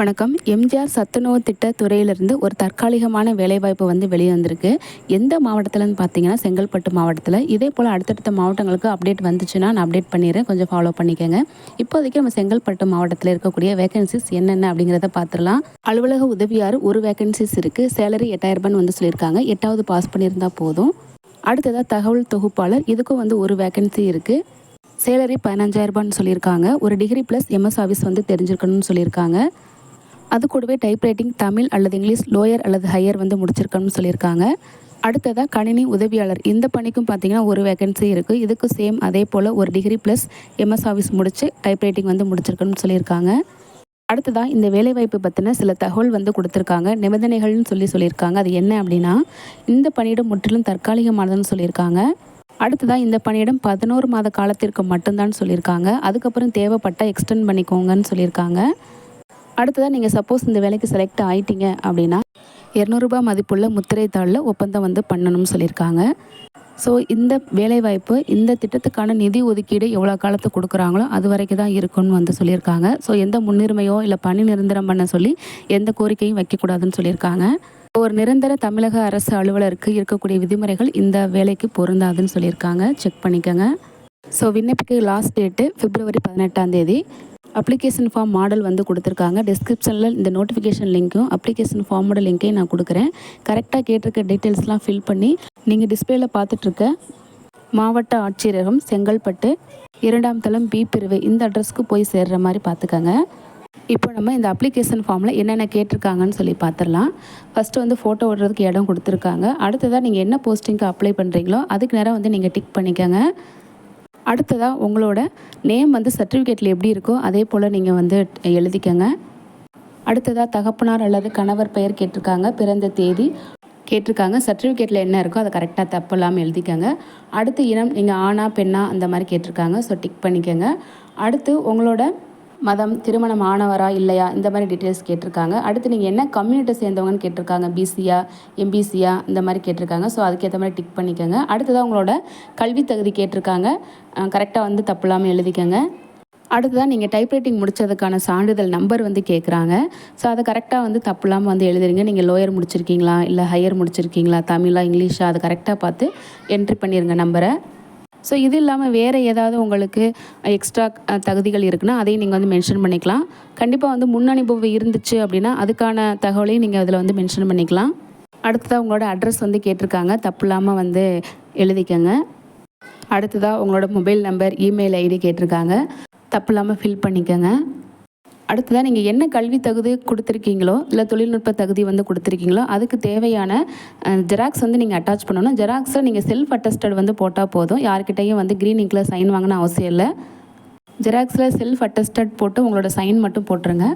வணக்கம். எம்ஜிஆர் சத்துணவு திட்ட துறையிலிருந்து ஒரு தற்காலிகமான வேலைவாய்ப்பு வந்து வெளியே வந்திருக்கு. எந்த மாவட்டத்திலன்னு பார்த்தீங்கன்னா, செங்கல்பட்டு மாவட்டத்தில். இதே போல் அடுத்தடுத்த மாவட்டங்களுக்கு அப்டேட் வந்துச்சுன்னா நான் அப்டேட் பண்ணிடுறேன். கொஞ்சம் ஃபாலோ பண்ணிக்கோங்க. இப்போதைக்கு நம்ம செங்கல்பட்டு மாவட்டத்தில் இருக்கக்கூடிய வேகன்சிஸ் என்னென்ன அப்படிங்கிறத பார்த்துடலாம். அலுவலக உதவியார் ஒரு வேகன்சிஸ் இருக்குது. சேலரி 8000 வந்து சொல்லியிருக்காங்க. 8வது பாஸ் பண்ணியிருந்தால் போதும். அடுத்ததாக தகவல் தொகுப்பாளர், இதுக்கும் வந்து ஒரு வேகன்சி இருக்குது. சேலரி 15,000 சொல்லியிருக்காங்க. ஒரு டிகிரி ப்ளஸ் எம்எஸ் ஆஃபீஸ் வந்து தெரிஞ்சிருக்கணும்னு சொல்லியிருக்காங்க. அது கூடவே டைப்ரைட்டிங் தமிழ் அல்லது இங்கிலீஷ் லோயர் அல்லது ஹையர் வந்து முடிச்சிருக்கணும்னு சொல்லியிருக்காங்க. அடுத்ததாக கணினி உதவியாளர், இந்த பணிக்கும் பார்த்தீங்கன்னா ஒரு வேகன்சி இருக்குது. இதுக்கு சேம் அதே போல் ஒரு டிகிரி ப்ளஸ் எம்எஸ் ஆஃபீஸ் முடித்து டைப்ரைட்டிங் வந்து முடிச்சிருக்கணும்னு சொல்லியிருக்காங்க. அடுத்ததாக இந்த வேலைவாய்ப்பு பற்றின சில தகவல் வந்து கொடுத்துருக்காங்க. நிபந்தனைகள்னு சொல்லியிருக்காங்க. அது என்ன அப்படின்னா, இந்த பணியிடம் முற்றிலும் தற்காலிகமானதுன்னு சொல்லியிருக்காங்க. அடுத்ததாக இந்த பணியிடம் 11 மாத காலத்திற்கு மட்டும்தான் சொல்லியிருக்காங்க. அதுக்கப்புறம் தேவைப்பட்ட எக்ஸ்டெண்ட் பண்ணிக்கோங்கன்னு சொல்லியிருக்காங்க. அடுத்ததாக நீங்கள் சப்போஸ் இந்த வேலைக்கு செலக்ட் ஆகிட்டீங்க அப்படின்னா, ரூ. 200 மதிப்புள்ள முத்திரை தாளில் ஒப்பந்தம் வந்து பண்ணணும்னு சொல்லியிருக்காங்க. ஸோ இந்த வேலைவாய்ப்பு, இந்த திட்டத்துக்கான நிதி ஒதுக்கீடு எவ்வளோ காலத்துக்கு கொடுக்குறாங்களோ அது வரைக்கும் தான் இருக்குன்னு வந்து சொல்லியிருக்காங்க. ஸோ எந்த முன்னுரிமையோ இல்லை பணி நிரந்தரம் பண்ண சொல்லி எந்த கோரிக்கையும் வைக்கக்கூடாதுன்னு சொல்லியிருக்காங்க. ஒரு நிரந்தர தமிழக அரசு அலுவலருக்கு இருக்கக்கூடிய விதிமுறைகள் இந்த வேலைக்கு பொருந்தாதுன்னு சொல்லியிருக்காங்க. செக் பண்ணிக்கோங்க. ஸோ விண்ணப்பிக்க last date February 18 application form model வந்து கொடுத்துருக்காங்க. டிஸ்கிரிப்ஷனில் இந்த நோட்டிஃபிகேஷன் லிங்க்கும் அப்ளிகேஷன் ஃபார்மோட லிங்க்கையும் நான் கொடுக்குறேன். கரெக்டாக கேட்டிருக்க டீட்டெயில்ஸ்லாம் ஃபில் பண்ணி நீங்கள் டிஸ்பிளேல பார்த்துட்ருக்க மாவட்ட ஆட்சியரகம் செங்கல்பட்டு 2ஆம் தளம் பி பிரிவு இந்த அட்ரஸ்க்கு போய் சேர்கிற மாதிரி பார்த்துக்கோங்க. இப்போ நம்ம இந்த அப்ளிகேஷன் ஃபார்மில் என்னென்ன கேட்டிருக்காங்கன்னு சொல்லி பார்த்துடலாம். ஃபஸ்ட்டு வந்து ஃபோட்டோ விடுறதுக்கு இடம் கொடுத்துருக்காங்க. அடுத்ததாக நீங்கள் என்ன போஸ்டிங்க்கு அப்ளை பண்ணுறீங்களோ அதுக்கு நேரம் வந்து நீங்கள் டிக் பண்ணிக்கோங்க. அடுத்ததாக உங்களோட நேம் வந்து சர்டிஃபிகேட்டில் எப்படி இருக்கோ அதே போல் நீங்கள் வந்து எழுதிக்கங்க. அடுத்ததாக தகப்பனார் அல்லது கணவர் பெயர் கேட்டிருக்காங்க. பிறந்த தேதி கேட்டிருக்காங்க. சர்டிஃபிகேட்டில் என்ன இருக்கோ அதை கரெக்டாக தப்பு இல்லாமல் எழுதிக்கங்க. அடுத்து இனம், நீங்கள் ஆணா பெண்ணா அந்த மாதிரி கேட்டிருக்காங்க. ஸோ டிக் பண்ணிக்கோங்க. அடுத்து உங்களோட மதம், திருமணம் ஆனவரா இல்லையா இந்த மாதிரி டீட்டெயில்ஸ் கேட்டிருக்காங்க. அடுத்து நீங்கள் என்ன கம்யூனிட்டி சேர்ந்தவங்கன்னு கேட்டிருக்காங்க. பிசியா எம்பிசியா இந்த மாதிரி கேட்டிருக்காங்க. ஸோ அதுக்கேற்ற மாதிரி டிக் பண்ணிக்கோங்க. அடுத்ததாக உங்களோட கல்வி தகுதி கேட்டிருக்காங்க. கரெக்டாக வந்து தப்பு இல்லாமல் எழுதிக்கங்க. அடுத்ததாக நீங்கள் டைப்ரைட்டிங் முடித்ததுக்கான சான்றிதழ் நம்பர் வந்து கேட்குறாங்க. ஸோ அதை கரெக்டாக வந்து தப்பு இல்லாமல் வந்து எழுதுறீங்க. நீங்கள் லோயர் முடிச்சிருக்கீங்களா இல்லை ஹையர் முடிச்சிருக்கீங்களா, தமிழா இங்கிலீஷா, அதை கரெக்டாக பார்த்து என்ட்ரி பண்ணிடுங்க நம்பரை. ஸோ இது இல்லாமல் வேறு ஏதாவது உங்களுக்கு எக்ஸ்ட்ரா தகுதிகள் இருக்குன்னா அதையும் நீங்கள் வந்து மென்ஷன் பண்ணிக்கலாம். கண்டிப்பாக வந்து முன் அனுபவம் இருந்துச்சு அப்படின்னா அதுக்கான தகவலையும் நீங்கள் அதில் வந்து மென்ஷன் பண்ணிக்கலாம். அடுத்ததாக உங்களோட அட்ரஸ் வந்து கேட்டிருக்காங்க. தப்பு இல்லாமல் வந்து எழுதிக்கங்க. அடுத்ததாக உங்களோட மொபைல் நம்பர், இமெயில் ஐடி கேட்டிருக்காங்க. தப்பு இல்லாமல் ஃபில் பண்ணிக்கோங்க. அடுத்ததாக நீங்கள் என்ன கல்வி தகுதி கொடுத்துருக்கீங்களோ இல்லை தொழில்நுட்ப தகுதி வந்து கொடுத்துருக்கீங்களோ அதுக்கு தேவையான ஜெராக்ஸ் வந்து நீங்கள் அட்டாச் பண்ணணும். ஜெராக்ஸை நீங்கள் செல்ஃப் அட்டஸ்டட் வந்து போட்டால் போதும். யார்கிட்டையும் வந்து க்ரீன் இங்கில் சைன் வாங்கின அவசியம் இல்லை. ஜெராக்ஸில் செல்ஃப் அட்டஸ்டட் போட்டு உங்களோட சைன் மட்டும் போட்டுருங்க.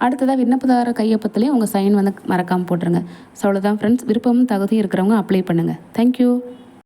அடுத்ததாக விண்ணப்பதார கையொப்பத்துலேயும் உங்கள் சைன் வந்து மறக்காமல் போட்டுருங்க. ஸோ அவ்வளோதான் ஃப்ரெண்ட்ஸ். விருப்பமும் தகுதியும் இருக்கிறவங்க அப்ளை பண்ணுங்கள். தேங்க்யூ.